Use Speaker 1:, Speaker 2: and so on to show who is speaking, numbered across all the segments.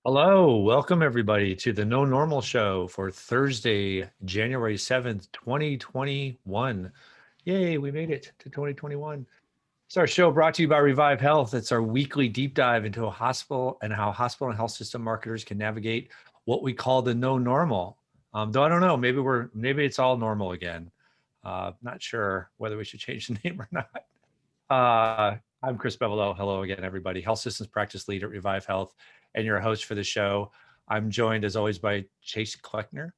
Speaker 1: Hello, welcome everybody to the No Normal Show for Thursday, January 7th, 2021. Yay, we made it to 2021. It's our show brought to you by Revive Health. It's our weekly deep dive into a hospital and how hospital and health system marketers can navigate what we call the no normal. Though I don't know, maybe it's all normal again. Not sure whether we should change the name or not. I'm Chris Bigelow. Hello again, everybody. Health systems practice lead at Revive Health and your host for the show. I'm joined as always by Chase Kleckner,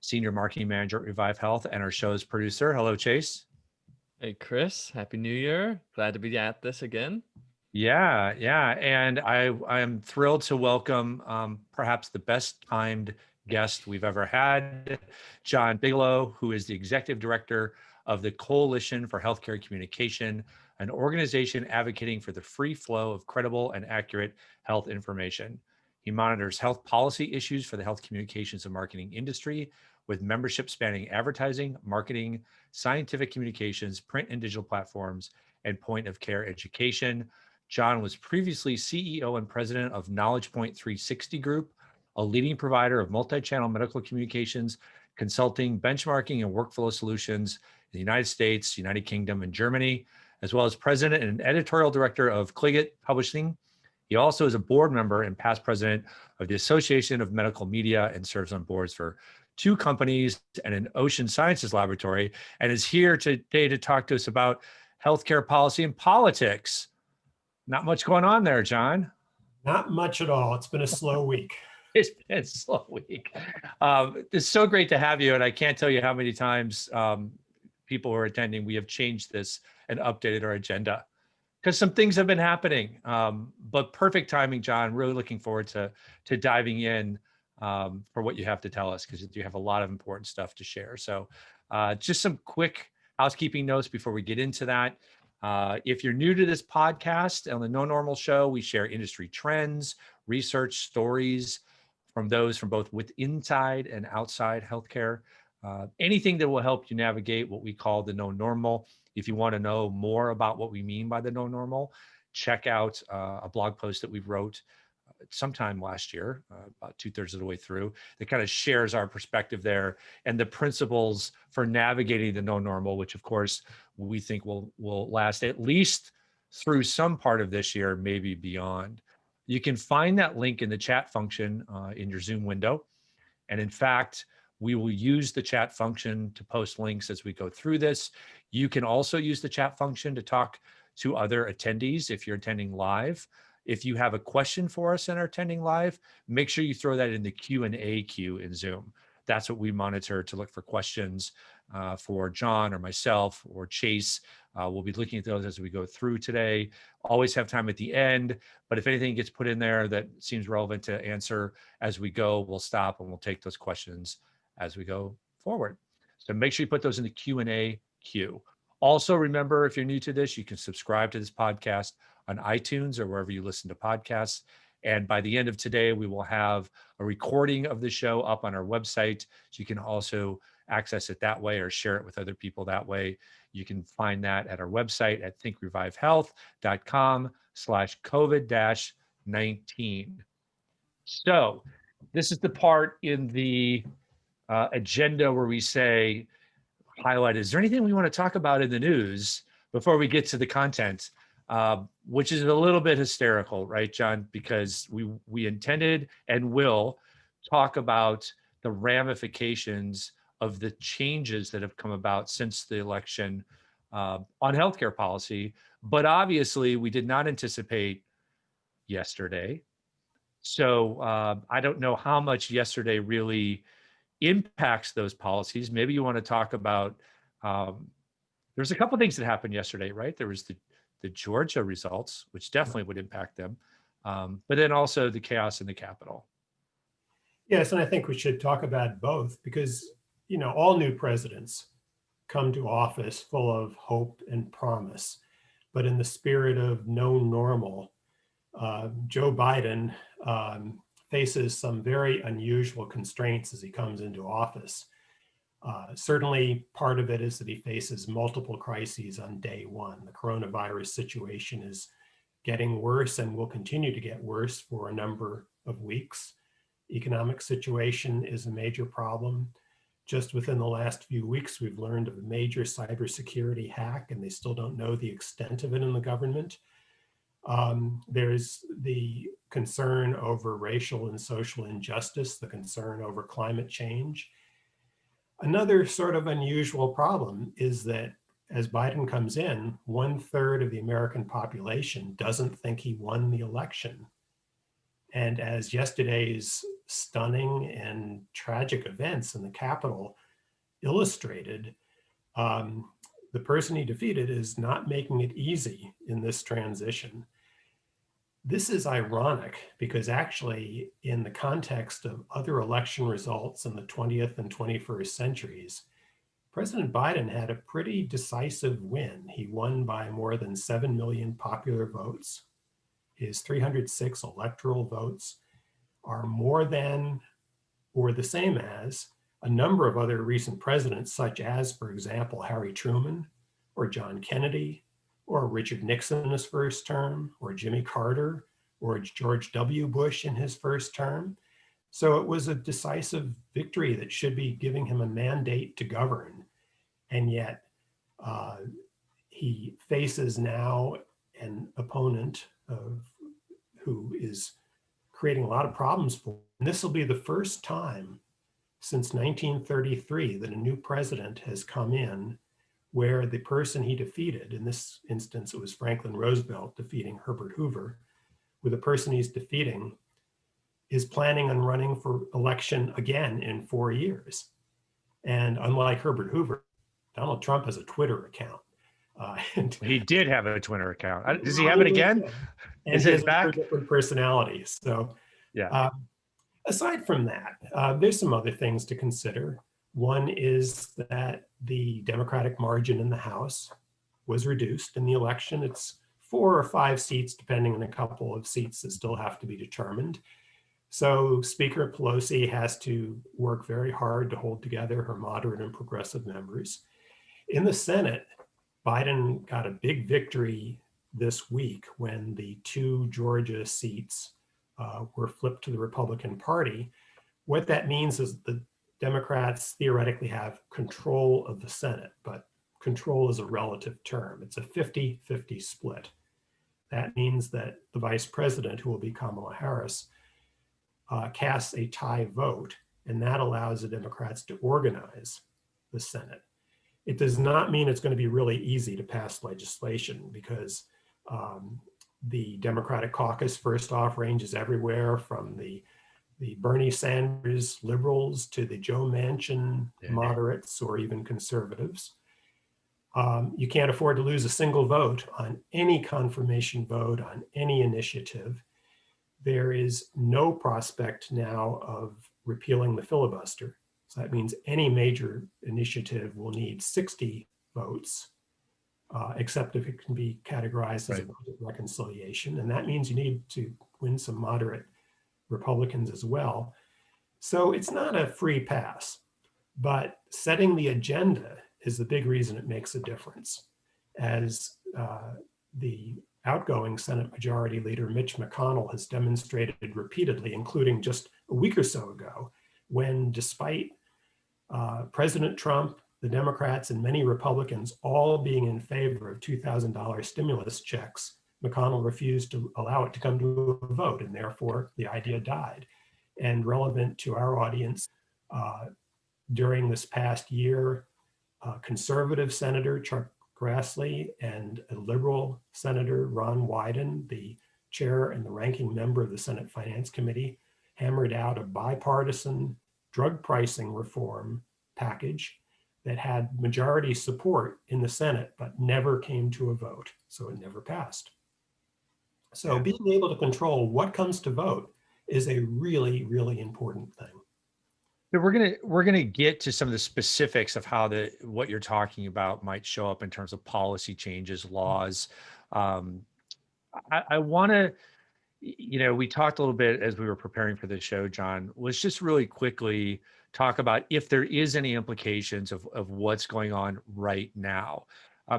Speaker 1: Senior Marketing Manager at Revive Health and our show's producer. Hello, Chase.
Speaker 2: Hey, Chris. Happy New Year. Glad to be at this again.
Speaker 1: Yeah. And I am thrilled to welcome perhaps the best timed guest we've ever had, Jon Bigelow, who is the Executive Director of the Coalition for Healthcare Communication, an organization advocating for the free flow of credible and accurate health information. He monitors health policy issues for the health communications and marketing industry, with membership spanning advertising, marketing, scientific communications, print and digital platforms, and point of care education. Jon was previously CEO and president of KnowledgePoint 360 Group, a leading provider of multi-channel medical communications, consulting, benchmarking, and workflow solutions in the United States, United Kingdom, and Germany, as well as president and editorial director of Kliget Publishing. He also is a board member and past president of the Association of Medical Media and serves on boards for two companies and an ocean sciences laboratory, and is here today to talk to us about healthcare policy and politics. Not much going on there, Jon.
Speaker 3: Not much at all. It's been a slow week.
Speaker 1: It's been a slow week. It's so great to have you, and I can't tell you how many times people who are attending, we have changed this and updated our agenda because some things have been happening. But perfect timing, Jon. Really looking forward to diving in for what you have to tell us, because you have a lot of important stuff to share. So just some quick housekeeping notes before we get into that. If you're new to this podcast, on the No Normal Show, we share industry trends, research, stories from those from both inside and outside healthcare. Anything that will help you navigate what we call the no normal. If you want to know more about what we mean by the no normal, check out a blog post that we wrote sometime last year, about 2/3 of the way through, that kind of shares our perspective there and the principles for navigating the no normal, which of course we think will last at least through some part of this year, maybe beyond. You can find that link in the chat function in your Zoom window. And in fact, we will use the chat function to post links as we go through this. You can also use the chat function to talk to other attendees if you're attending live. If you have a question for us and are attending live, make sure you throw that in the Q&A queue in Zoom. That's what we monitor to look for questions for Jon or myself or Chase. We'll be looking at those as we go through today. Always have time at the end, but if anything gets put in there that seems relevant to answer as we go, we'll stop and we'll take those questions as we go forward. So make sure you put those in the Q&A queue. Also, remember, if you're new to this, you can subscribe to this podcast on iTunes or wherever you listen to podcasts. And by the end of today, we will have a recording of the show up on our website. So you can also access it that way or share it with other people that way. You can find that at our website at thinkrevivehealth.com/COVID-19. So this is the part in the agenda where we say, highlight, is there anything we want to talk about in the news before we get to the content? Which is a little bit hysterical, right, Jon? Because we intended and will talk about the ramifications of the changes that have come about since the election on healthcare policy. But obviously, we did not anticipate yesterday. So I don't know how much yesterday really impacts those policies. Maybe you want to talk about, there's a couple of things that happened yesterday, right? There was the Georgia results, which definitely would impact them, but then also the chaos in the Capitol.
Speaker 3: Yes, and I think we should talk about both because, all new presidents come to office full of hope and promise. But in the spirit of no normal, Joe Biden faces some very unusual constraints as he comes into office. Certainly, part of it is that he faces multiple crises on day one. The coronavirus situation is getting worse and will continue to get worse for a number of weeks. Economic situation is a major problem. Just within the last few weeks, we've learned of a major cybersecurity hack, and they still don't know the extent of it in the government. There's the concern over racial and social injustice, the concern over climate change. Another sort of unusual problem is that as Biden comes in, 1/3 of the American population doesn't think he won the election. And as yesterday's stunning and tragic events in the Capitol illustrated, the person he defeated is not making it easy in this transition. This is ironic because actually in the context of other election results in the 20th and 21st centuries, President Biden had a pretty decisive win. He won by more than 7 million popular votes. His 306 electoral votes are more than or the same as a number of other recent presidents, such as, for example, Harry Truman or John Kennedy or Richard Nixon in his first term or Jimmy Carter or George W. Bush in his first term. So it was a decisive victory that should be giving him a mandate to govern. And yet he faces now an opponent who is creating a lot of problems for him. And this will be the first time since 1933 that a new president has come in where the person he defeated, in this instance, it was Franklin Roosevelt defeating Herbert Hoover, where the person he's defeating is planning on running for election again in 4 years. And unlike Herbert Hoover, Donald Trump has a Twitter account. And
Speaker 1: He did have a Twitter account. Does he have it again?
Speaker 3: And
Speaker 1: Is
Speaker 3: he
Speaker 1: it
Speaker 3: has
Speaker 1: back?
Speaker 3: a different personality. So
Speaker 1: Yeah.
Speaker 3: Aside from that, there's some other things to consider. One is that the Democratic margin in the House was reduced in the election. It's 4 or 5 seats, depending on a couple of seats that still have to be determined. So Speaker Pelosi has to work very hard to hold together her moderate and progressive members. In the Senate, Biden got a big victory this week when the 2 Georgia seats were flipped to the Republican Party. What that means is the Democrats theoretically have control of the Senate, but control is a relative term. It's a 50-50 split. That means that the vice president, who will be Kamala Harris, casts a tie vote, and that allows the Democrats to organize the Senate. It does not mean it's going to be really easy to pass legislation because the Democratic caucus, first off, ranges everywhere from the Bernie Sanders liberals to the Joe Manchin moderates or even conservatives. You can't afford to lose a single vote on any confirmation vote on any initiative. There is no prospect now of repealing the filibuster. So that means any major initiative will need 60 votes, except if it can be categorized as a budget reconciliation. And that means you need to win some moderate Republicans as well. So it's not a free pass, but setting the agenda is the big reason it makes a difference. As the outgoing Senate Majority Leader Mitch McConnell has demonstrated repeatedly, including just a week or so ago, when despite President Trump, the Democrats, and many Republicans all being in favor of $2,000 stimulus checks, McConnell refused to allow it to come to a vote, and therefore the idea died. And relevant to our audience, during this past year, conservative Senator Chuck Grassley and a liberal Senator Ron Wyden, the chair and the ranking member of the Senate Finance Committee, hammered out a bipartisan drug pricing reform package that had majority support in the Senate, but never came to a vote. So it never passed. So being able to control what comes to vote is a really, really important thing.
Speaker 1: We're gonna get to some of the specifics of how what you're talking about might show up in terms of policy changes, laws. I want to, we talked a little bit as we were preparing for the show, John. Let's just really quickly talk about if there is any implications of what's going on right now,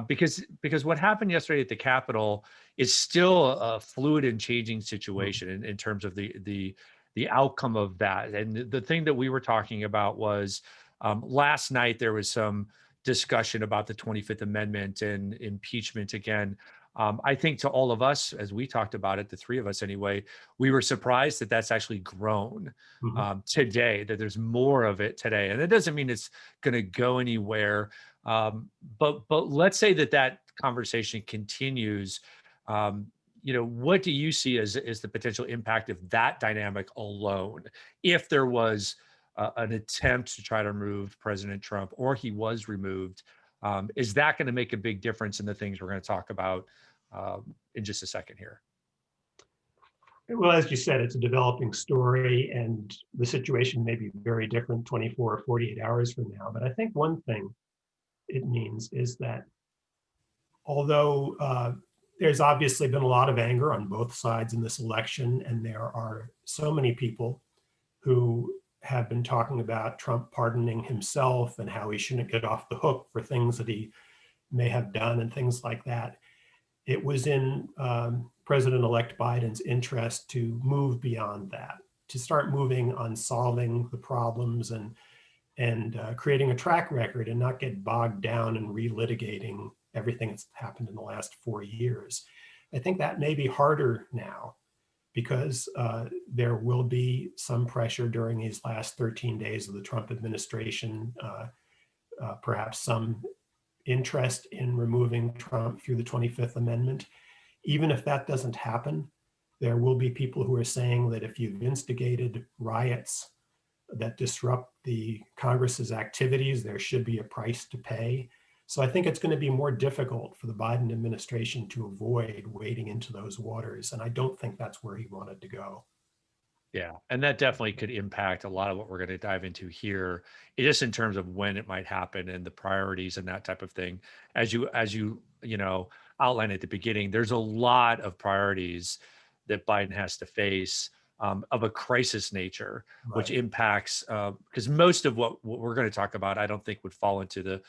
Speaker 1: because what happened yesterday at the Capitol is still a fluid and changing situation in terms of the the outcome of that. And the thing that we were talking about was last night there was some discussion about the 25th Amendment and impeachment again. I think to all of us, as we talked about it, the three of us anyway, we were surprised that that's actually grown today, that there's more of it today. And it doesn't mean it's going to go anywhere. But let's say that conversation continues. What do you see as the potential impact of that dynamic alone, if there was an attempt to try to remove President Trump, or he was removed? Is that going to make a big difference in the things we're going to talk about in just a second here?
Speaker 3: Well, as you said, it's a developing story, and the situation may be very different 24 or 48 hours from now. But I think one thing it means is that although there's obviously been a lot of anger on both sides in this election, and there are so many people who have been talking about Trump pardoning himself and how he shouldn't get off the hook for things that he may have done and things like that. It was in President-elect Biden's interest to move beyond that, to start moving on solving the problems and creating a track record, and not get bogged down in relitigating everything that's happened in the last 4 years. I think that may be harder now, because there will be some pressure during these last 13 days of the Trump administration, perhaps some interest in removing Trump through the 25th Amendment. Even if that doesn't happen, there will be people who are saying that if you've instigated riots that disrupt the Congress's activities, there should be a price to pay. So I think it's going to be more difficult for the Biden administration to avoid wading into those waters. And I don't think that's where he wanted to go.
Speaker 1: Yeah, and that definitely could impact a lot of what we're going to dive into here, just in terms of when it might happen and the priorities and that type of thing. As you outlined at the beginning, there's a lot of priorities that Biden has to face of a crisis nature, which impacts, because most of what we're going to talk about, I don't think would fall into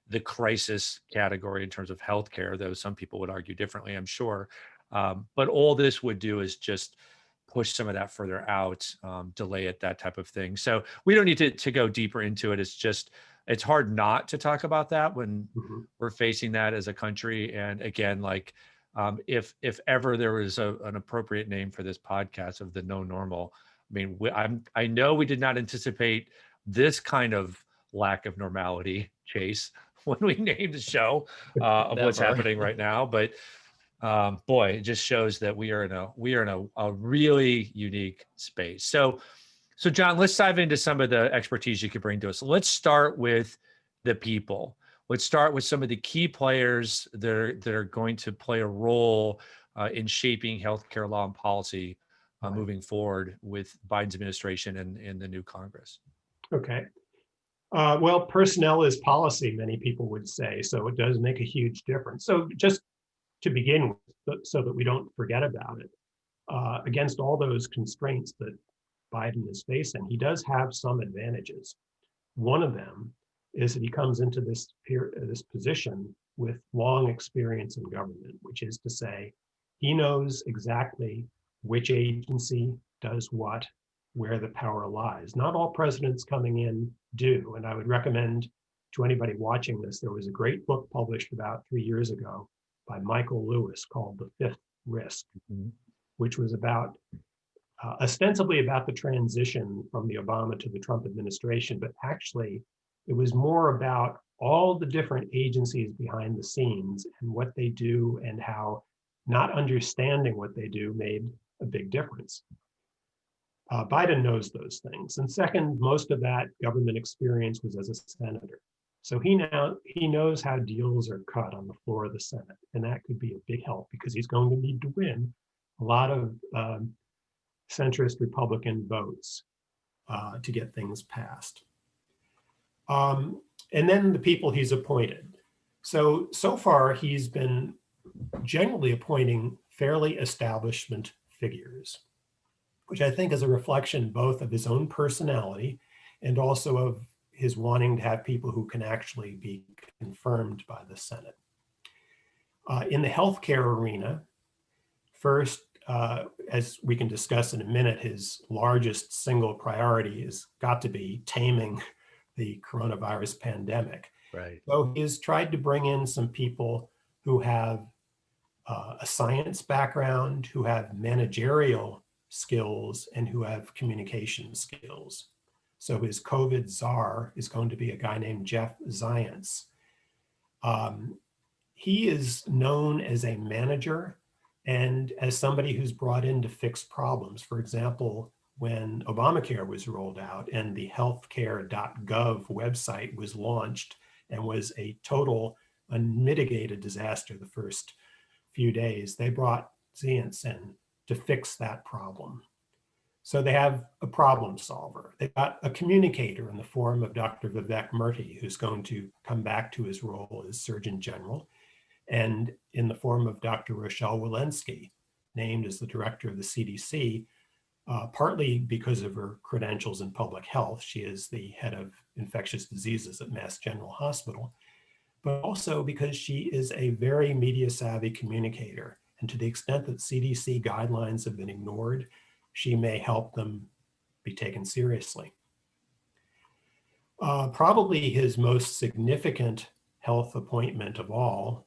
Speaker 1: the crisis category in terms of healthcare, though some people would argue differently, I'm sure. But all this would do is just push some of that further out, delay it, that type of thing. So we don't need to go deeper into it. It's hard not to talk about that when we're facing that as a country. And again, like if ever there was an appropriate name for this podcast of the no normal, I mean, I know we did not anticipate this kind of lack of normality, Chase, when we named the show of what's happening right now. But boy, it just shows that we are in a really unique space. So Jon, let's dive into some of the expertise you could bring to us. Let's start with the people. Let's start with some of the key players that are going to play a role in shaping healthcare law and policy moving forward with Biden's administration and the new Congress.
Speaker 3: Okay. Well, personnel is policy, many people would say, so it does make a huge difference. So just to begin with, so that we don't forget about it, against all those constraints that Biden is facing, he does have some advantages. One of them is that he comes into this position with long experience in government, which is to say, he knows exactly which agency does what, where the power lies. Not all presidents coming in do, and I would recommend to anybody watching this, there was a great book published about 3 years ago by Michael Lewis called The Fifth Risk, which was about ostensibly about the transition from the Obama to the Trump administration, but actually it was more about all the different agencies behind the scenes and what they do, and how not understanding what they do made a big difference. Biden knows those things. And second, most of that government experience was as a senator. So he knows how deals are cut on the floor of the Senate, and that could be a big help because he's going to need to win a lot of centrist Republican votes to get things passed. And then the people he's appointed. So far he's been generally appointing fairly establishment figures, which I think is a reflection both of his own personality and also of his wanting to have people who can actually be confirmed by the Senate. In the healthcare arena, first, as we can discuss in a minute, his largest single priority has got to be taming the coronavirus pandemic.
Speaker 1: Right.
Speaker 3: So he has tried to bring in some people who have a science background, who have managerial skills, and who have communication skills. So his COVID czar is going to be a guy named Jeff Zients. He is known as a manager and as somebody who's brought in to fix problems. For example, when Obamacare was rolled out and the healthcare.gov website was launched and was a total unmitigated disaster the first few days, they brought Zients in to fix that problem. So they have a problem solver. They've got a communicator in the form of Dr. Vivek Murthy, who's going to come back to his role as Surgeon General, and in the form of Dr. Rochelle Walensky, named as the director of the CDC, partly because of her credentials in public health. She is the head of infectious diseases at Mass General Hospital, but also because she is a very media savvy communicator. And to the extent that CDC guidelines have been ignored, she may help them be taken seriously. Probably his most significant health appointment of all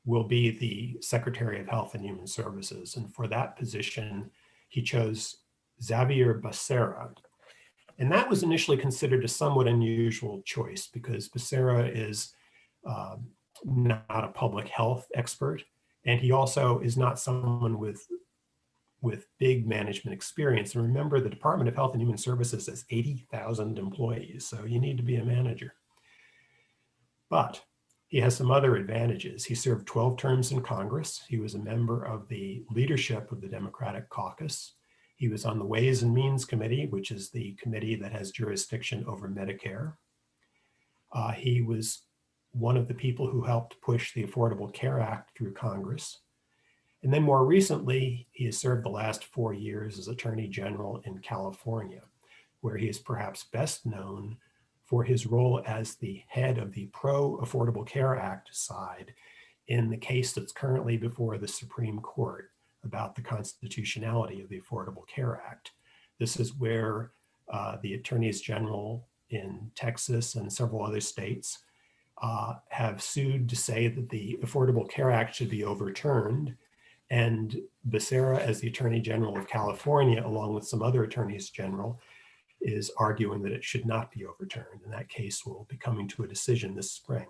Speaker 3: will be the Secretary of Health and Human Services. And for that position, he chose Xavier Becerra. And that was initially considered a somewhat unusual choice because Becerra is not a public health expert. And he also is not someone with big management experience. And remember, the Department of Health and Human Services has 80,000 employees, so you need to be a manager. But he has some other advantages. He served 12 terms in Congress. He was a member of the leadership of the Democratic Caucus. He was on the Ways and Means Committee, which is the committee that has jurisdiction over Medicare. He was one of the people who helped push the Affordable Care Act through Congress. And then more recently, he has served the last 4 years as Attorney General in California, where he is perhaps best known for his role as the head of the pro-Affordable Care Act side in the case that's currently before the Supreme Court about the constitutionality of the Affordable Care Act. This is where the attorneys general in Texas and several other states have sued to say that the Affordable Care Act should be overturned. And Becerra, as the Attorney General of California, along with some other attorneys general, is arguing that it should not be overturned. And that case will be coming to a decision this spring.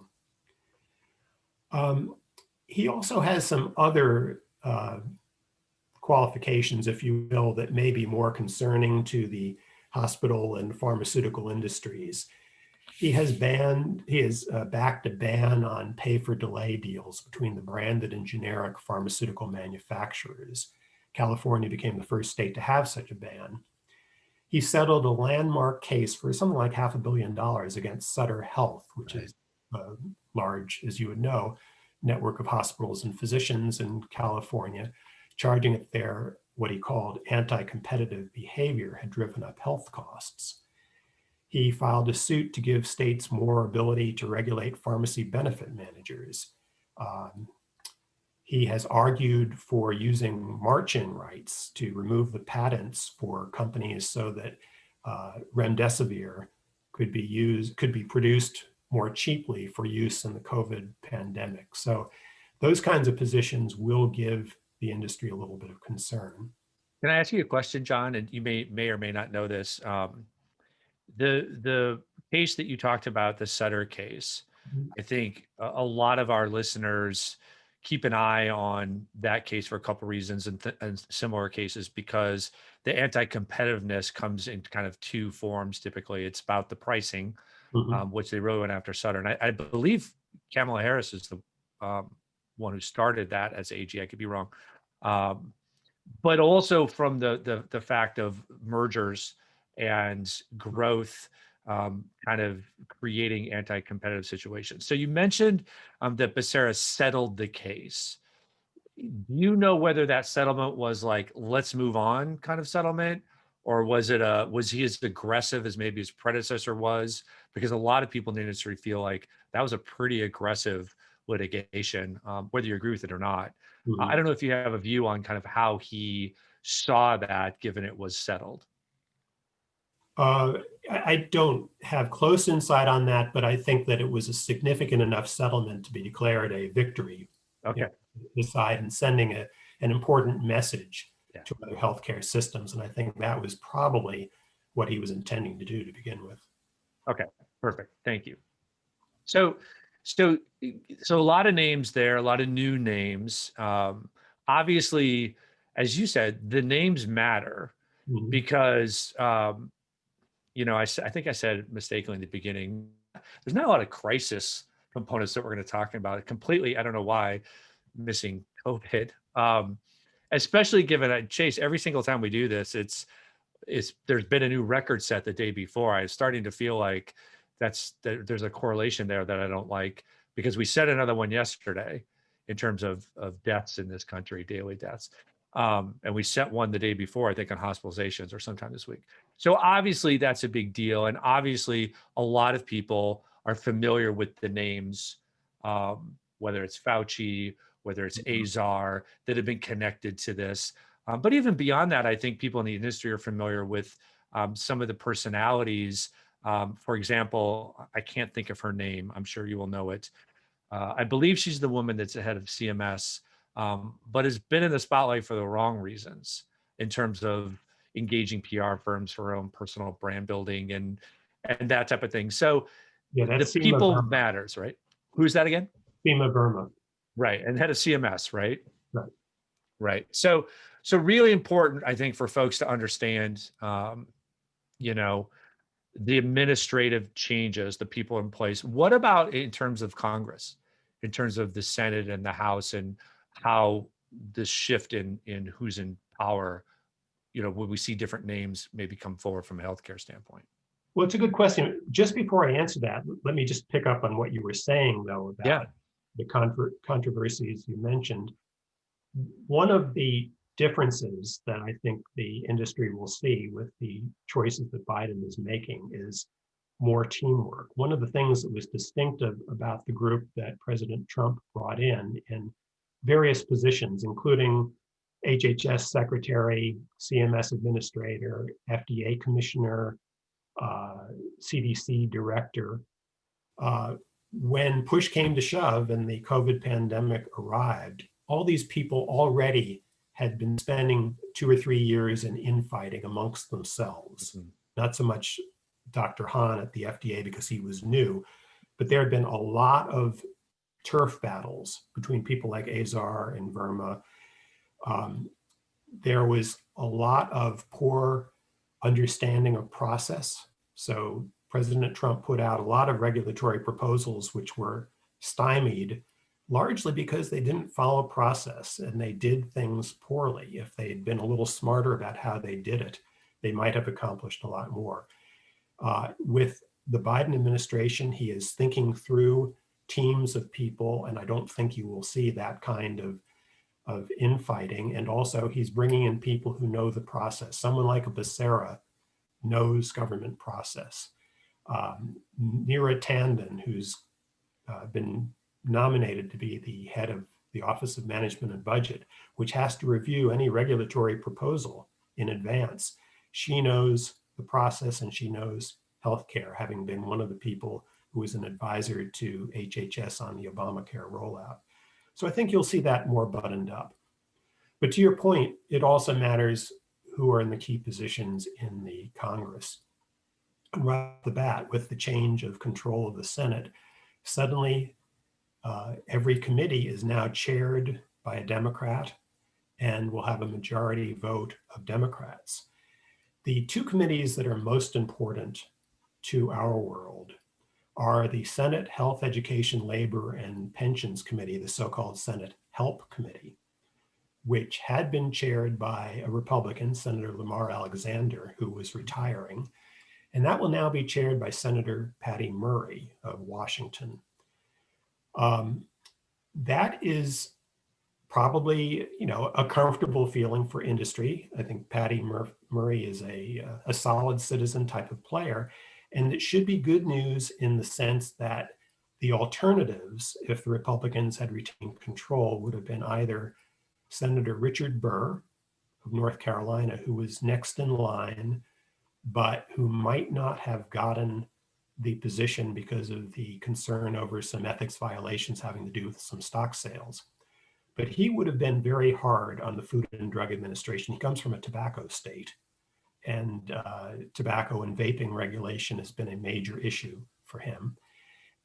Speaker 3: He also has some other qualifications, if you will, that may be more concerning to the hospital and pharmaceutical industries. He has backed a ban on pay-for-delay deals between the branded and generic pharmaceutical manufacturers. California became the first state to have such a ban. He settled a landmark case for something like $500 million against Sutter Health, which is a large, as you would know, network of hospitals and physicians in California, charging that their, what he called anti-competitive behavior had driven up health costs. He filed a suit to give states more ability to regulate pharmacy benefit managers. He has argued for using march-in rights to remove the patents for companies so that remdesivir could be produced more cheaply for use in the COVID pandemic. So those kinds of positions will give the industry a little bit of concern.
Speaker 1: Can I ask you a question, John? And you may or may not know this. The case that you talked about, the Sutter case, I think a lot of our listeners keep an eye on that case for a couple of reasons and similar cases, because the anti-competitiveness comes in kind of two forms. Typically, it's about the pricing, which they really went after Sutter. And I believe Kamala Harris is the one who started that as AG. I could be wrong. But also from the fact of mergers and growth kind of creating anti-competitive situations. So you mentioned that Becerra settled the case. Do you know whether that settlement was like, let's move on kind of settlement, or was he as aggressive as maybe his predecessor was? Because a lot of people in the industry feel like that was a pretty aggressive litigation, whether you agree with it or not.
Speaker 3: Mhm.
Speaker 1: I don't know if you have a view on kind of how he saw that, given it was settled.
Speaker 3: I don't have close insight on that, but I think that it was a significant enough settlement to be declared a victory,
Speaker 1: Okay.
Speaker 3: this side, and sending an important message
Speaker 1: Yeah.
Speaker 3: to other healthcare systems. And I think that was probably what he was intending to do to begin with.
Speaker 1: Okay. Perfect. Thank you. So, so, so a lot of names there, a lot of new names. Obviously, as you said, the names matter
Speaker 3: Mhm.
Speaker 1: because, I think I said mistakenly in the beginning, there's not a lot of crisis components that we're going to talk about. Completely, I don't know why, missing COVID. Especially given Chase, every single time we do this, there's been a new record set the day before. I'm starting to feel like there's a correlation there that I don't like, because we set another one yesterday in terms of deaths in this country, daily deaths. And we set one the day before, I think, on hospitalizations or sometime this week. So obviously that's a big deal. And obviously a lot of people are familiar with the names, whether it's Fauci, whether it's Azar, that have been connected to this. But even beyond that, I think people in the industry are familiar with some of the personalities. For example, I can't think of her name. I'm sure you will know it. I believe she's the woman that's the head of CMS, but has been in the spotlight for the wrong reasons in terms of engaging PR firms for her own personal brand building and that type of thing. So
Speaker 3: Yeah,
Speaker 1: the
Speaker 3: that's Seema
Speaker 1: people
Speaker 3: Verma.
Speaker 1: matters, right? Who's that again?
Speaker 3: Seema Verma.
Speaker 1: Right, and head of CMS, right?
Speaker 3: Right.
Speaker 1: Right. So really important, I think, for folks to understand, the administrative changes, the people in place. What about in terms of Congress, in terms of the Senate and the House, and how this shift in who's in power, when we see different names maybe come forward from a healthcare standpoint?
Speaker 3: Well, it's a good question. Just before I answer that, let me just pick up on what you were saying, though, about
Speaker 1: Yeah.
Speaker 3: the controversies you mentioned. One of the differences that I think the industry will see with the choices that Biden is making is more teamwork. One of the things that was distinctive about the group that President Trump brought in various positions, including HHS secretary, CMS administrator, FDA commissioner, CDC director, when push came to shove and the COVID pandemic arrived, all these people already had been spending 2 or 3 years in infighting amongst themselves.
Speaker 1: Mhm.
Speaker 3: Not so much Dr. Hahn at the FDA because he was new, but there had been a lot of turf battles between people like Azar and Verma. There was a lot of poor understanding of process. So President Trump put out a lot of regulatory proposals which were stymied largely because they didn't follow process and they did things poorly. If they had been a little smarter about how they did it, they might have accomplished a lot more. With the Biden administration, he is thinking through teams of people, and I don't think you will see that kind of infighting. And also he's bringing in people who know the process. Someone like a Becerra knows government process. Neera Tanden, who's been nominated to be the head of the Office of Management and Budget, which has to review any regulatory proposal in advance. She knows the process and she knows healthcare, having been one of the people who was an advisor to HHS on the Obamacare rollout. So I think you'll see that more buttoned up. But to your point, it also matters who are in the key positions in the Congress. Right off the bat, with the change of control of the Senate, suddenly every committee is now chaired by a Democrat and will have a majority vote of Democrats. The two committees that are most important to our world are the Senate Health, Education, Labor, and Pensions Committee, the so-called Senate HELP Committee, which had been chaired by a Republican, Senator Lamar Alexander, who was retiring. And that will now be chaired by Senator Patty Murray of Washington. That is probably, a comfortable feeling for industry. I think Patty Murray is a solid citizen type of player. And it should be good news in the sense that The alternatives, if the Republicans had retained control, would have been either Senator Richard Burr of North Carolina, who was next in line, but who might not have gotten the position because of the concern over some ethics violations having to do with some stock sales. But he would have been very hard on the Food and Drug Administration. He comes from a tobacco state, and tobacco and vaping regulation has been a major issue for him.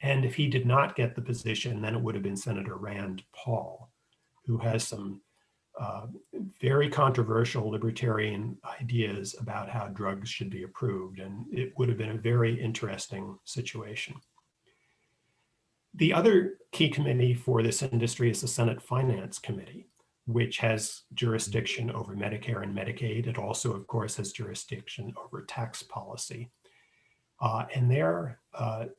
Speaker 3: And if he did not get the position, then it would have been Senator Rand Paul, who has some very controversial libertarian ideas about how drugs should be approved. And it would have been a very interesting situation. The other key committee for this industry is the Senate Finance Committee, which has jurisdiction over Medicare and Medicaid. It also, of course, has jurisdiction over tax policy. And there,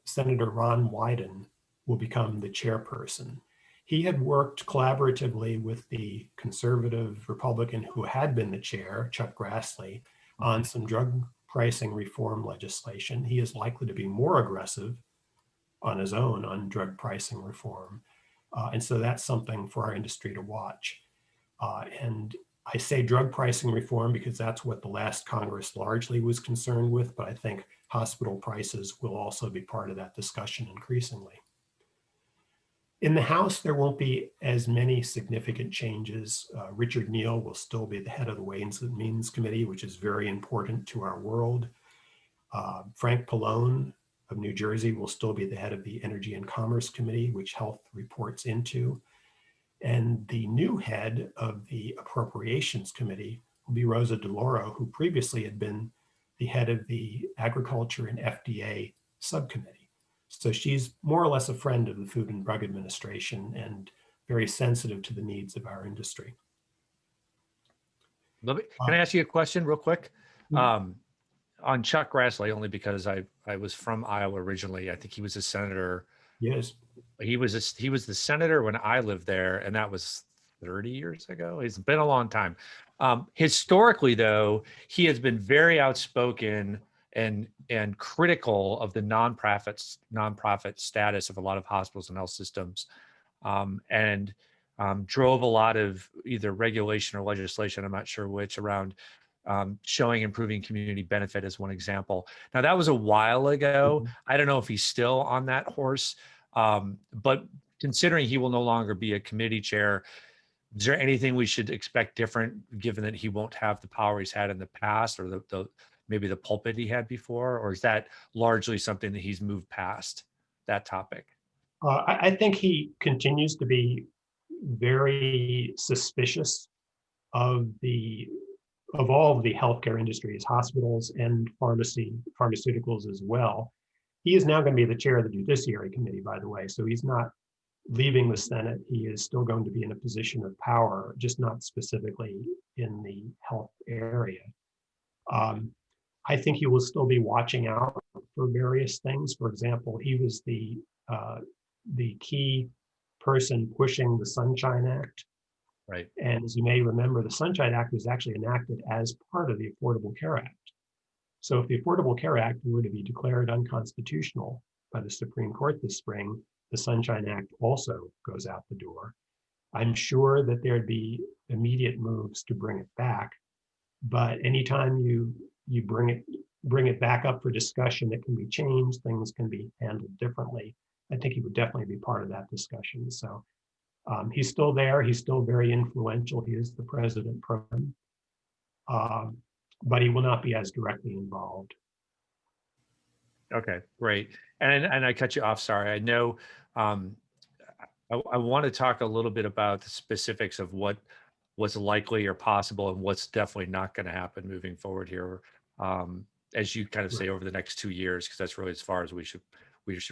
Speaker 3: Senator Ron Wyden will become the chairperson. He had worked collaboratively with the conservative Republican who had been the chair, Chuck Grassley, on some drug pricing reform legislation. He is likely to be more aggressive on his own on drug pricing reform. And so that's something for our industry to watch. And I say drug pricing reform because that's what the last Congress largely was concerned with, but I think hospital prices will also be part of that discussion increasingly. In the House, there won't be as many significant changes. Richard Neal will still be the head of the Ways and Means Committee, which is very important to our world. Frank Pallone of New Jersey will still be the head of the Energy and Commerce Committee, which health reports into. And the new head of the Appropriations Committee will be Rosa DeLauro, who previously had been the head of the Agriculture and FDA Subcommittee. So she's more or less a friend of the Food and Drug Administration and very sensitive to the needs of our industry.
Speaker 1: Can I ask you a question real quick?
Speaker 3: Mhm.
Speaker 1: On Chuck Grassley, only because I was from Iowa originally. I think he was a senator.
Speaker 3: Yes.
Speaker 1: He was the senator when I lived there, and that was 30 years ago. It's been a long time. Historically, though, he has been very outspoken and critical of the nonprofit status of a lot of hospitals and health systems, and drove a lot of either regulation or legislation, I'm not sure which, around showing improving community benefit as one example. Now, that was a while ago. I don't know if he's still on that horse, but considering he will no longer be a committee chair, is there anything we should expect different, given that he won't have the power he's had in the past, or the maybe the pulpit he had before, or is that largely something that he's moved past that topic?
Speaker 3: I think he continues to be very suspicious of all of the healthcare industries, hospitals and pharmaceuticals as well. He is now going to be the chair of the Judiciary Committee, by the way, so he's not leaving the Senate. He is still going to be in a position of power, just not specifically in the health area. I think he will still be watching out for various things. For example, he was the key person pushing the Sunshine Act.
Speaker 1: Right.
Speaker 3: And as you may remember, the Sunshine Act was actually enacted as part of the Affordable Care Act. So if the Affordable Care Act were to be declared unconstitutional by the Supreme Court this spring, the Sunshine Act also goes out the door. I'm sure that there'd be immediate moves to bring it back, but anytime you bring it back up for discussion, it can be changed, things can be handled differently. I think he would definitely be part of that discussion. So he's still there. He's still very influential. He is the president pro tem, but he will not be as directly involved.
Speaker 1: Okay, great. And I cut you off. Sorry. I know. I want to talk a little bit about the specifics of what's likely or possible and what's definitely not going to happen moving forward here, as you kind of say, over the next 2 years, because that's really as far as we should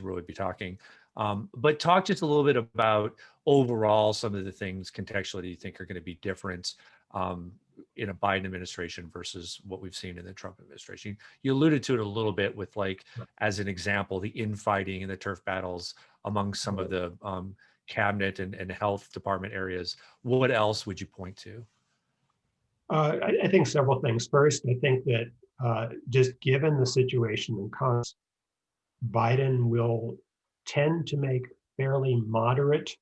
Speaker 1: really be talking. But talk just a little bit about overall some of the things contextually that you think are going to be different in a Biden administration versus what we've seen in the Trump administration. You alluded to it a little bit with, like, as an example, the infighting and the turf battles among some of the cabinet and health department areas. What else would you point to?
Speaker 3: I think several things. First, I think that just given the situation in Congress, Biden will tend to make fairly moderate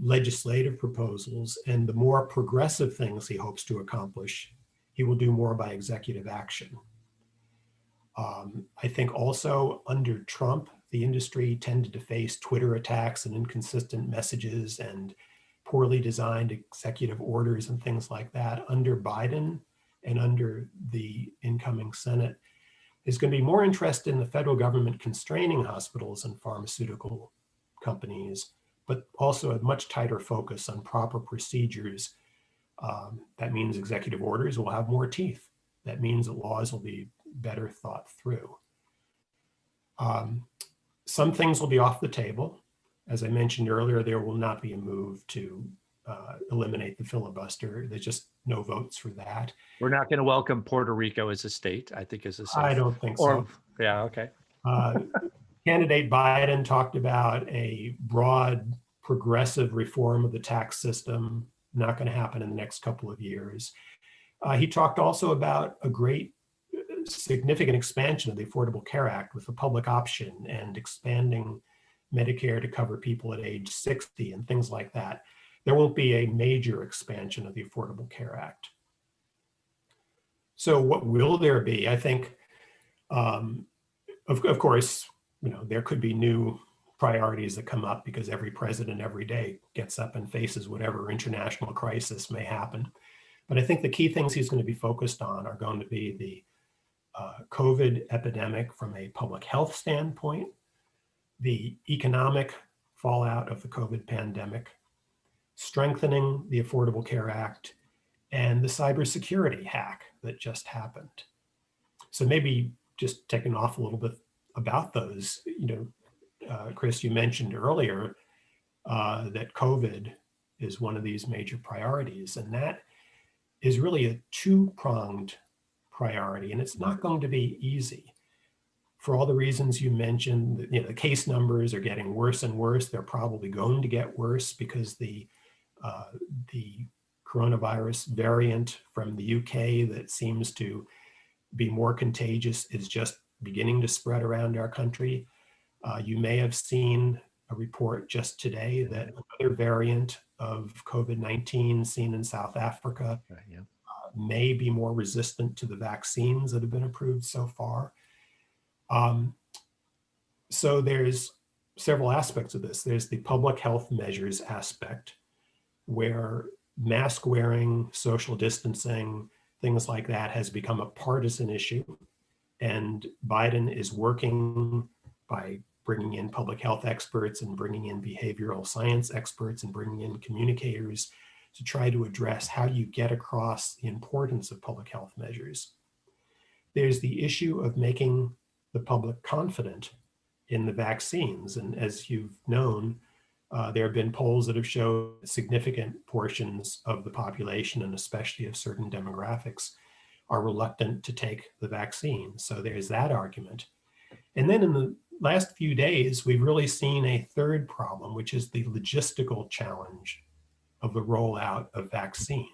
Speaker 3: legislative proposals, and the more progressive things he hopes to accomplish, he will do more by executive action. I think also under Trump, the industry tended to face Twitter attacks and inconsistent messages and poorly designed executive orders and things like that. Under Biden and under the incoming Senate, there's going to be more interest in the federal government constraining hospitals and pharmaceutical companies, but also a much tighter focus on proper procedures. That means executive orders will have more teeth. That means that laws will be better thought through. Some things will be off the table. As I mentioned earlier, there will not be a move to eliminate the filibuster. There's just no votes for that.
Speaker 1: We're not going to welcome Puerto Rico as a state, I think is a safe.
Speaker 3: I don't think so.
Speaker 1: Or, yeah, okay.
Speaker 3: Candidate Biden talked about a broad progressive reform of the tax system, not going to happen in the next couple of years. He talked also about a great significant expansion of the Affordable Care Act with the public option and expanding Medicare to cover people at age 60 and things like that. There won't be a major expansion of the Affordable Care Act. So what will there be? I think, of course, there could be new priorities that come up because every president every day gets up and faces whatever international crisis may happen. But I think the key things he's going to be focused on are going to be the COVID epidemic from a public health standpoint, the economic fallout of the COVID pandemic, strengthening the Affordable Care Act, and the cybersecurity hack that just happened. So maybe just taking off a little bit about those, Chris, you mentioned earlier that COVID is one of these major priorities, and that is really a two-pronged priority, and it's not going to be easy. For all the reasons you mentioned, the case numbers are getting worse and worse. They're probably going to get worse because the coronavirus variant from the UK that seems to be more contagious is just beginning to spread around our country. You may have seen a report just today that another variant of COVID-19 seen in South Africa may be more resistant to the vaccines that have been approved so far. So there's several aspects of this. There's the public health measures aspect, where mask wearing, social distancing, things like that has become a partisan issue. And Biden is working by bringing in public health experts and bringing in behavioral science experts and bringing in communicators to try to address how you get across the importance of public health measures. There's the issue of making the public confident in the vaccines. And as you've known, there have been polls that have shown significant portions of the population, and especially of certain demographics, are reluctant to take the vaccine. So there's that argument. And then in the last few days, we've really seen a third problem, which is the logistical challenge of the rollout of vaccine.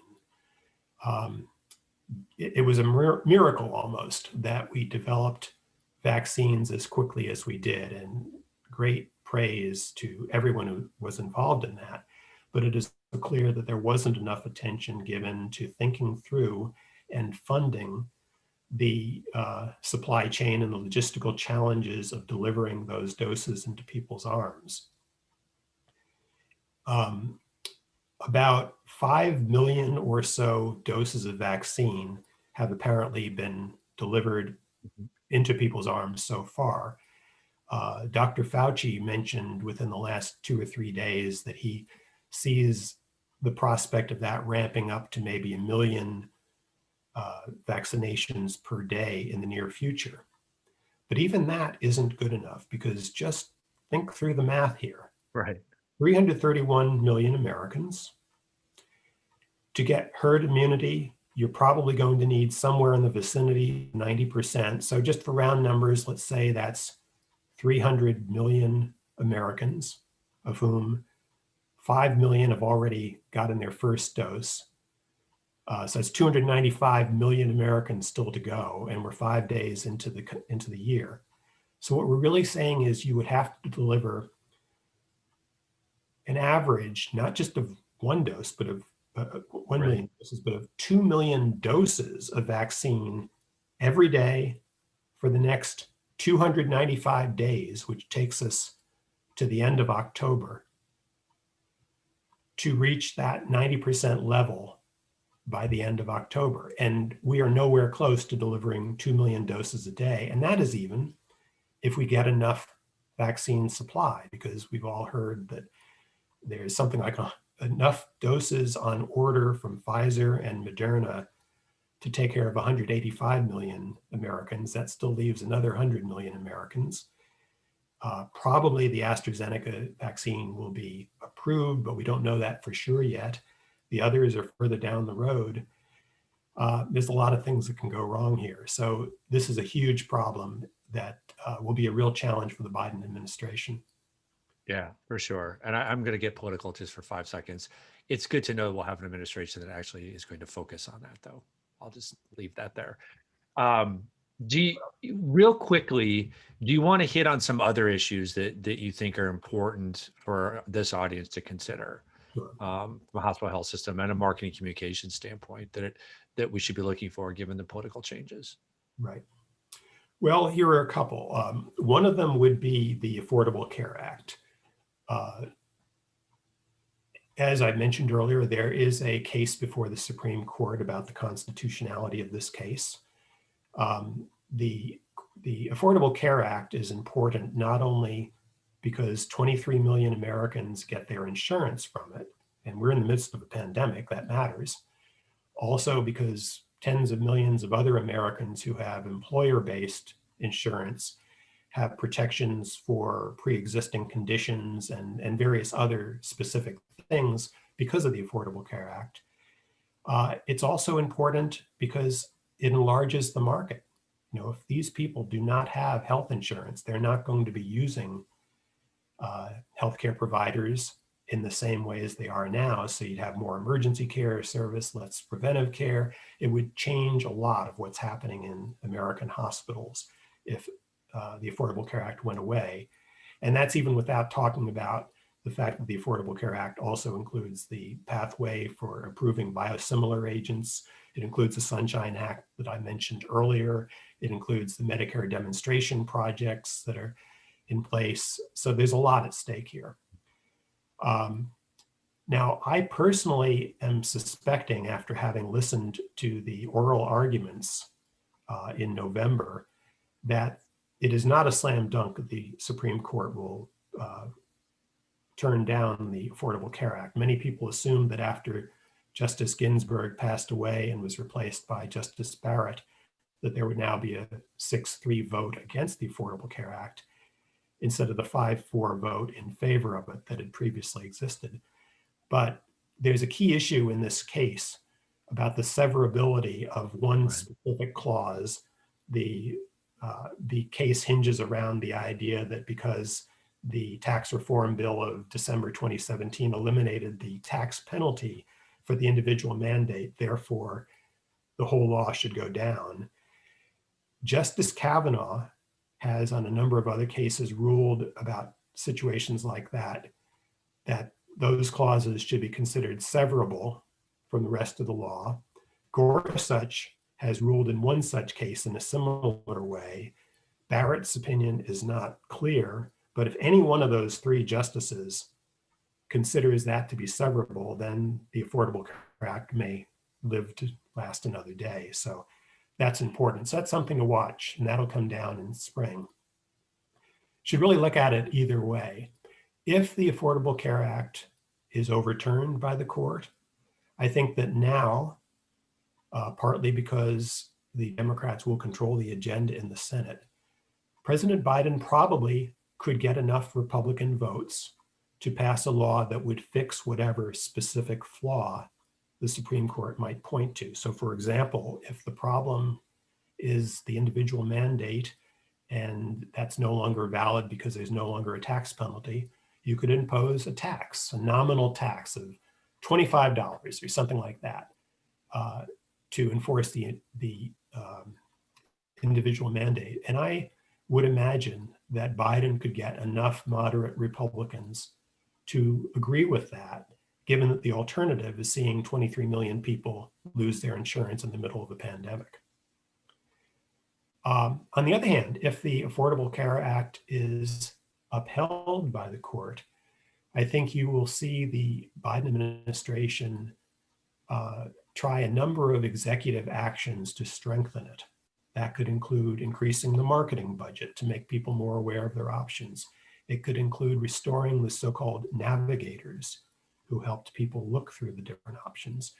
Speaker 3: It was a miracle almost that we developed vaccines as quickly as we did, and great praise to everyone who was involved in that. But it is clear that there wasn't enough attention given to thinking through and funding the supply chain and the logistical challenges of delivering those doses into people's arms. About 5 million or so doses of vaccine have apparently been delivered into people's arms so far. Dr. Fauci mentioned within the last 2 or 3 days that he sees the prospect of that ramping up to maybe 1 million vaccinations per day in the near future. But even that isn't good enough, because just think through the math here.
Speaker 1: Right.
Speaker 3: 331 million Americans. To get herd immunity, you're probably going to need somewhere in the vicinity of 90%. So just for round numbers, let's say that's 300 million Americans, of whom 5 million have already gotten their first dose. So it's 295 million Americans still to go, and we're 5 days into the year. So what we're really saying is you would have to deliver an average, not just of one dose, but of 1 million doses, but of 2 million doses of vaccine every day for the next 295 days, which takes us to the end of October, to reach that 90% level by the end of October. And we are nowhere close to delivering 2 million doses a day. And that is even if we get enough vaccine supply, because we've all heard that there's something like enough doses on order from Pfizer and Moderna to take care of 185 million Americans. That still leaves another 100 million Americans. Probably the AstraZeneca vaccine will be approved, but we don't know that for sure yet. The others are further down the road. There's a lot of things that can go wrong here. So this is a huge problem that will be a real challenge for the Biden administration.
Speaker 1: Yeah, for sure. And I'm going to get political just for 5 seconds. It's good to know we'll have an administration that actually is going to focus on that, though. I'll just leave that there. Real quickly, do you want to hit on some other issues that you think are important for this audience to consider?
Speaker 3: Sure.
Speaker 1: From a hospital health system and a marketing communication standpoint that we should be looking for given the political changes?
Speaker 3: Right. Well, here are a couple. One of them would be the Affordable Care Act. As I mentioned earlier, there is a case before the Supreme Court about the constitutionality of this case. The Affordable Care Act is important not only because 23 million Americans get their insurance from it, and we're in the midst of a pandemic, that matters. Also because tens of millions of other Americans who have employer-based insurance have protections for pre-existing conditions and various other specific things because of the Affordable Care Act. It's also important because it enlarges the market. You know, if these people do not have health insurance, they're not going to be using healthcare providers in the same way as they are now. So you'd have more emergency care service, less preventive care. It would change a lot of what's happening in American hospitals if the Affordable Care Act went away. And that's even without talking about the fact that the Affordable Care Act also includes the pathway for approving biosimilar agents. It includes the Sunshine Act that I mentioned earlier. It includes the Medicare demonstration projects that are in place. So there's a lot at stake here. Now, I personally am suspecting, after having listened to the oral arguments in November, that it is not a slam dunk that the Supreme Court will turn down the Affordable Care Act. Many people assumed that after Justice Ginsburg passed away and was replaced by Justice Barrett, that there would now be a 6-3 vote against the Affordable Care Act instead of the 5-4 vote in favor of it that had previously existed. But there's a key issue in this case about the severability of one specific clause. The case hinges around the idea that because the tax reform bill of December 2017 eliminated the tax penalty for the individual mandate, therefore the whole law should go down. Justice Kavanaugh has, on a number of other cases, ruled about situations like that, that those clauses should be considered severable from the rest of the law. Gorsuch has ruled in one such case in a similar way. Barrett's opinion is not clear, but if any one of those three justices considers that to be severable, then the Affordable Care Act may live to last another day. So that's important. So that's something to watch, and that'll come down in spring. Should really look at it either way. If the Affordable Care Act is overturned by the court, I think that now, partly because the Democrats will control the agenda in the Senate, President Biden probably could get enough Republican votes to pass a law that would fix whatever specific flaw the Supreme Court might point to. So for example, if the problem is the individual mandate and that's no longer valid because there's no longer a tax penalty, you could impose a tax, a nominal tax of $25 or something like that to enforce the individual mandate. And I would imagine that Biden could get enough moderate Republicans to agree with that, given that the alternative is seeing 23 million people lose their insurance in the middle of a pandemic. On the other hand, if the Affordable Care Act is upheld by the court, I think you will see the Biden administration try a number of executive actions to strengthen it. That could include increasing the marketing budget to make people more aware of their options. It could include restoring the so-called navigators who helped people look through the different options.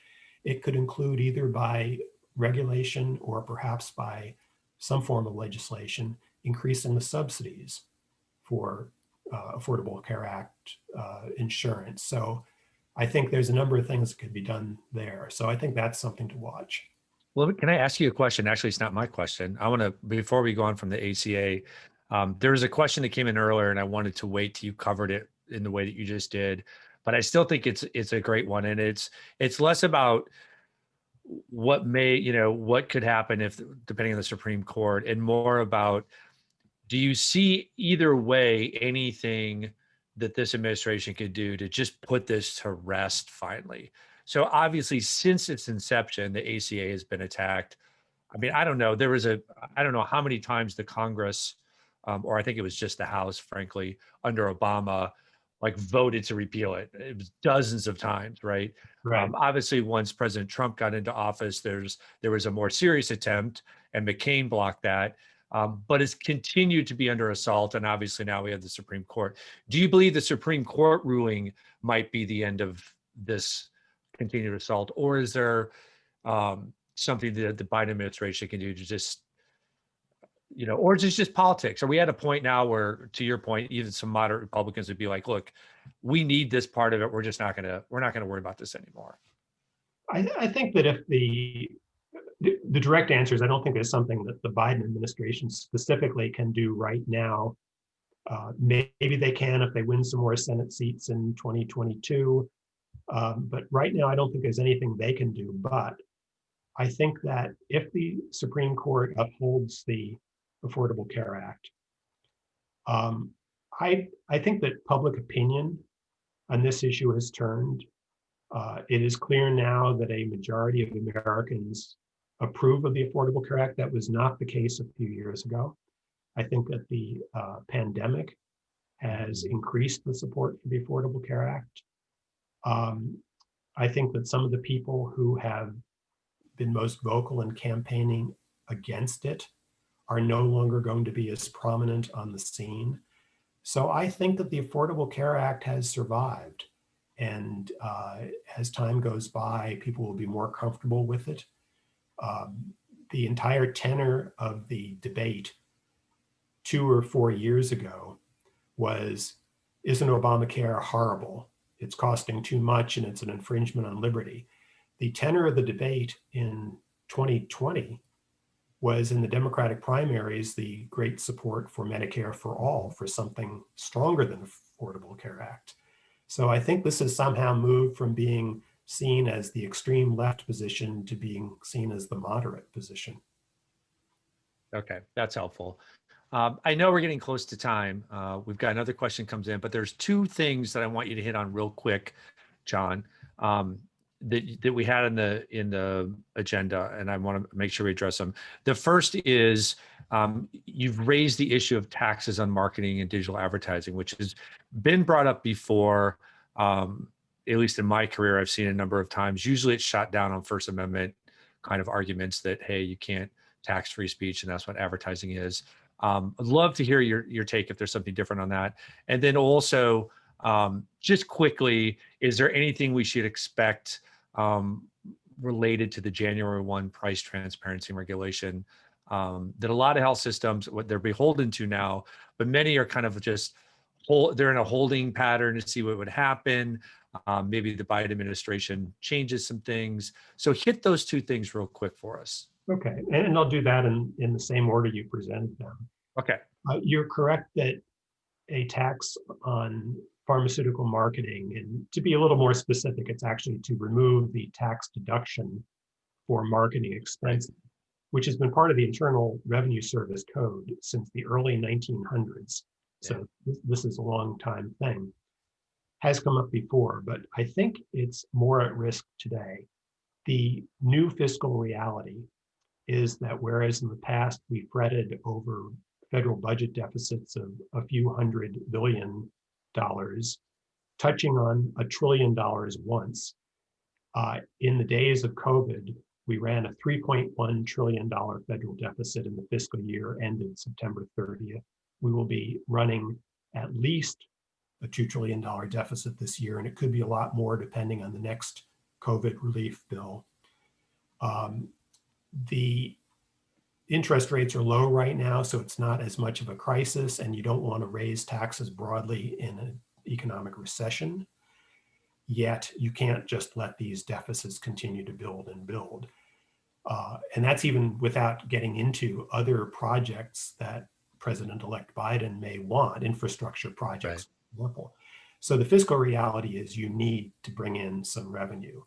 Speaker 3: It could include either by regulation or perhaps by some form of legislation, increasing the subsidies for Affordable Care Act insurance. So I think there's a number of things that could be done there. So I think that's something to watch.
Speaker 1: Well, can I ask you a question? Actually, it's not my question. I want to, before we go on from the ACA, there was a question that came in earlier and I wanted to wait till you covered it in the way that you just did, but I still think it's a great one. And it's less about what what could happen if, depending on the Supreme Court, and more about, do you see either way anything that this administration could do to just put this to rest finally? So obviously, since its inception, the ACA has been attacked. I mean, I don't know. I don't know how many times the Congress, or I think it was just the House, frankly, under Obama, like voted to repeal it. It was dozens of times, right?
Speaker 3: Right.
Speaker 1: Obviously, once President Trump got into office, there was a more serious attempt, and McCain blocked that. But it's continued to be under assault, and obviously now we have the Supreme Court. Do you believe the Supreme Court ruling might be the end of this continued assault, or is there something that the Biden administration can do to just, or is this just politics? Are we at a point now where, to your point, even some moderate Republicans would be like, look, we need this part of it. We're not going to worry about this anymore.
Speaker 3: I think that if the direct answer is, I don't think there's something that the Biden administration specifically can do right now. Maybe they can if they win some more Senate seats in 2022. But right now, I don't think there's anything they can do. But I think that if the Supreme Court upholds the Affordable Care Act, I think that public opinion on this issue has turned. It is clear now that a majority of Americans approve of the Affordable Care Act. That was not the case a few years ago. I think that the pandemic has increased the support for the Affordable Care Act. I think that some of the people who have been most vocal in campaigning against it are no longer going to be as prominent on the scene. So I think that the Affordable Care Act has survived. And as time goes by, people will be more comfortable with it. The entire tenor of the debate 2 or 4 years ago was, isn't Obamacare horrible? It's costing too much and it's an infringement on liberty. The tenor of the debate in 2020 was, in the Democratic primaries, the great support for Medicare for all, for something stronger than the Affordable Care Act. So I think this has somehow moved from being seen as the extreme left position to being seen as the moderate position.
Speaker 1: Okay, that's helpful. I know we're getting close to time. We've got another question comes in, but there's 2 things that I want you to hit on real quick, Jon, that we had in the agenda, and I want to make sure we address them. The first is, you've raised the issue of taxes on marketing and digital advertising, which has been brought up before. At least in my career, I've seen a number of times. Usually it's shot down on First Amendment kind of arguments that, hey, you can't tax free speech, and that's what advertising is. I'd love to hear your take if there's something different on that. And then also, just quickly, is there anything we should expect related to the January 1 price transparency regulation that a lot of health systems, what they're beholden to now, but many are kind of just, they're in a holding pattern to see what would happen. Maybe the Biden administration changes some things. So hit those 2 things real quick for us.
Speaker 3: Okay, and I'll do that in the same order you presented them.
Speaker 1: Okay.
Speaker 3: You're correct that a tax on pharmaceutical marketing, and to be a little more specific, it's actually to remove the tax deduction for marketing expenses, which has been part of the Internal Revenue Service code since the early 1900s. So this is a long time thing, has come up before, but I think it's more at risk today. The new fiscal reality is that whereas in the past we fretted over federal budget deficits of a few $100 billion, touching on $1 trillion once, in the days of COVID, we ran a $3.1 trillion federal deficit in the fiscal year ended September 30th. We will be running at least a $2 trillion deficit this year, and it could be a lot more depending on the next COVID relief bill. The interest rates are low right now, so it's not as much of a crisis, and you don't want to raise taxes broadly in an economic recession. Yet you can't just let these deficits continue to build and build. And that's even without getting into other projects that President-elect Biden may want, infrastructure projects, for example. So the fiscal reality is you need to bring in some revenue.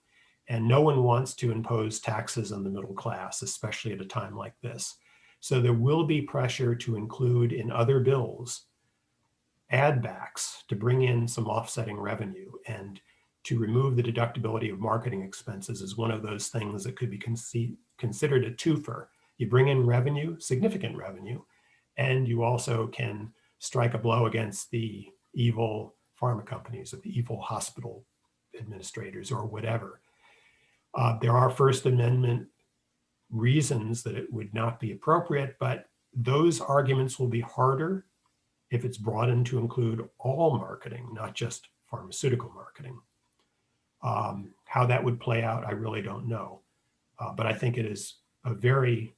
Speaker 3: And no one wants to impose taxes on the middle class, especially at a time like this. So there will be pressure to include in other bills add backs to bring in some offsetting revenue, and to remove the deductibility of marketing expenses is one of those things that could be considered a twofer. You bring in revenue, significant revenue, and you also can strike a blow against the evil pharma companies or the evil hospital administrators or whatever. There are First Amendment reasons that it would not be appropriate, but those arguments will be harder if it's broadened to include all marketing, not just pharmaceutical marketing. How that would play out, I really don't know. But I think it is a very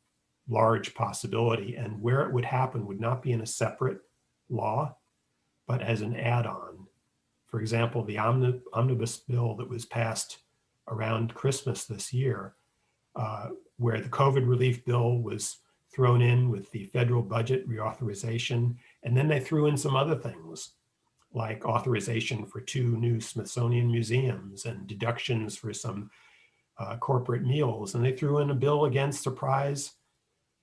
Speaker 3: large possibility, and where it would happen would not be in a separate law, but as an add-on. For example, the omnibus bill that was passed around Christmas this year, where the COVID relief bill was thrown in with the federal budget reauthorization, and then they threw in some other things like authorization for 2 new Smithsonian museums and deductions for some corporate meals. And they threw in a bill against surprise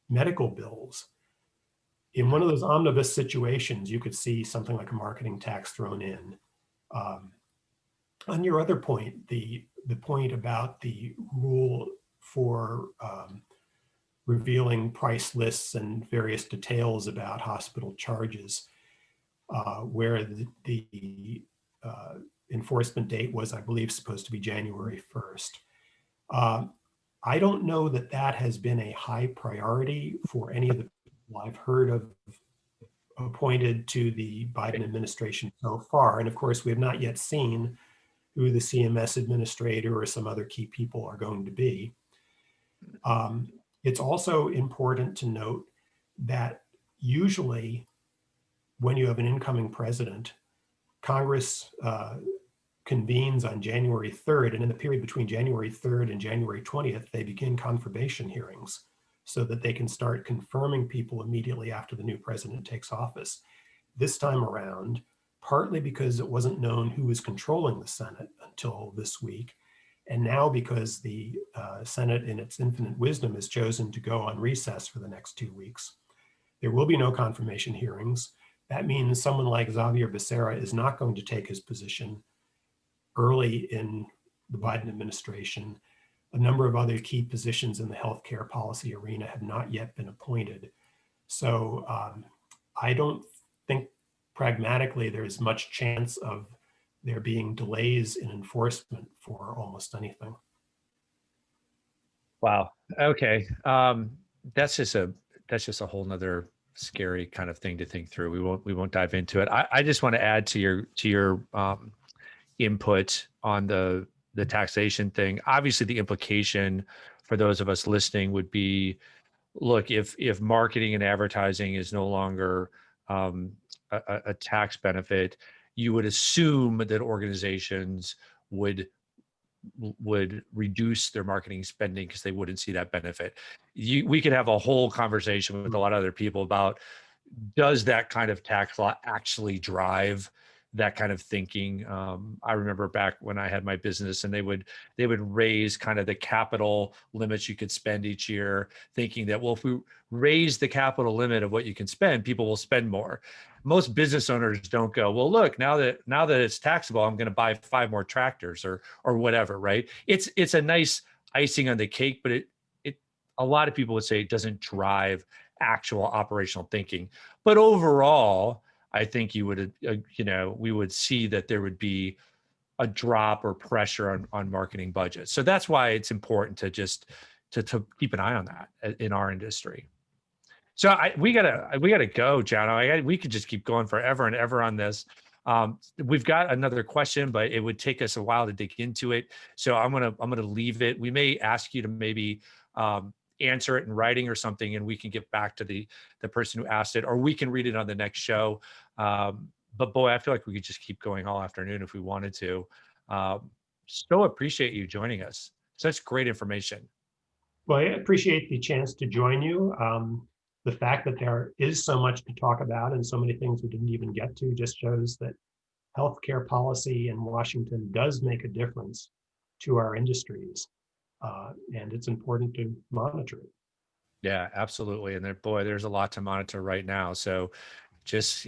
Speaker 3: medical bills. In one of those omnibus situations, you could see something like a marketing tax thrown in. On your other point, the point about the rule for revealing price lists and various details about hospital charges, where the enforcement date was, I believe, supposed to be January 1st. I don't know that that has been a high priority for any of the people I've heard of appointed to the Biden administration so far. And of course, we have not yet seen who the CMS administrator or some other key people are going to be. It's also important to note that usually when you have an incoming president, Congress convenes on January 3rd, and in the period between January 3rd and January 20th, they begin confirmation hearings so that they can start confirming people immediately after the new president takes office. This time around, partly because it wasn't known who was controlling the Senate until this week, and now because the Senate in its infinite wisdom has chosen to go on recess for the next 2 weeks, there will be no confirmation hearings. That means someone like Xavier Becerra is not going to take his position early in the Biden administration. A number of other key positions in the healthcare policy arena have not yet been appointed. So I don't think pragmatically there's much chance of there being delays in enforcement for almost anything.
Speaker 1: Wow. Okay. That's just a whole nother scary kind of thing to think through. We won't dive into it. I just want to add to your input on the taxation thing. Obviously, the implication for those of us listening would be, look, if marketing and advertising is no longer a tax benefit, you would assume that organizations would reduce their marketing spending because they wouldn't see that benefit. We could have a whole conversation with a lot of other people about, does that kind of tax law actually drive that kind of thinking. I remember back when I had my business, and they would raise kind of the capital limits you could spend each year, thinking that, well, if we raise the capital limit of what you can spend, people will spend more. Most business owners don't go, well, look, now that it's taxable, I'm going to buy 5 more tractors or whatever, right? It's a nice icing on the cake, but it a lot of people would say it doesn't drive actual operational thinking. But overall, I think you would, we would see that there would be a drop or pressure on marketing budgets. So that's why it's important to just to keep an eye on that in our industry. So we gotta go, John. We could just keep going forever and ever on this. We've got another question, but it would take us a while to dig into it. So I'm gonna leave it. We may ask you to maybe answer it in writing or something, and we can get back to the person who asked it, or we can read it on the next show. But boy, I feel like we could just keep going all afternoon if we wanted to. So appreciate you joining us. Such great information.
Speaker 3: Well, I appreciate the chance to join you. The fact that there is so much to talk about and so many things we didn't even get to just shows that healthcare policy in Washington does make a difference to our industries. And it's important to monitor it.
Speaker 1: Yeah, absolutely. And there's a lot to monitor right now. So just,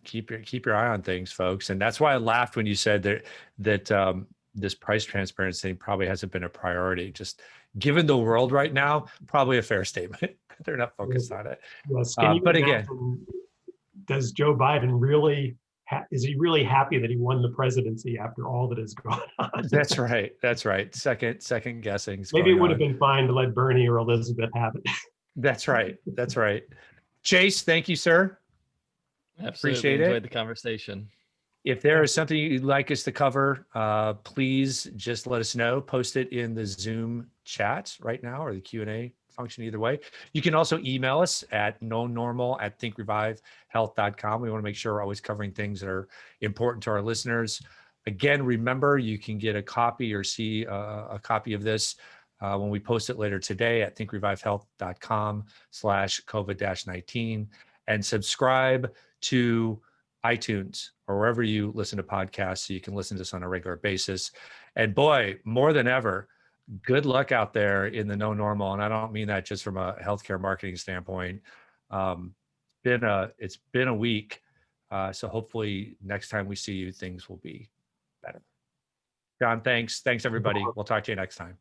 Speaker 1: keep your eye on things, folks. And that's why I laughed when you said that this price transparency thing probably hasn't been a priority. Just given the world right now, probably a fair statement. They're not focused on it.
Speaker 3: Yes. Can you
Speaker 1: but
Speaker 3: imagine,
Speaker 1: again,
Speaker 3: does Joe Biden really, is he really happy that he won the presidency after all that has gone on?
Speaker 1: That's right. That's right. Second guessing.
Speaker 3: Maybe it would have been fine to let Bernie or Elizabeth have it.
Speaker 1: That's right. That's right. Chase, thank you, sir.
Speaker 2: Absolutely.
Speaker 1: Appreciate
Speaker 2: Enjoyed
Speaker 1: it.
Speaker 2: the conversation.
Speaker 1: If there is something you'd like us to cover, please just let us know. Post it in the Zoom chat right now, or the Q&A function, either way. You can also email us at knownormal@thinkrevivehealth.com. We want to make sure we're always covering things that are important to our listeners. Again, remember, you can get a copy or see a copy of this when we post it later today at thinkrevivehealth.com/COVID-19, and subscribe to iTunes or wherever you listen to podcasts so you can listen to us on a regular basis. And boy, more than ever, good luck out there in the no normal. And I don't mean that just from a healthcare marketing standpoint. It's been a week. So hopefully next time we see you, things will be better. John, thanks. Thanks, everybody. We'll talk to you next time.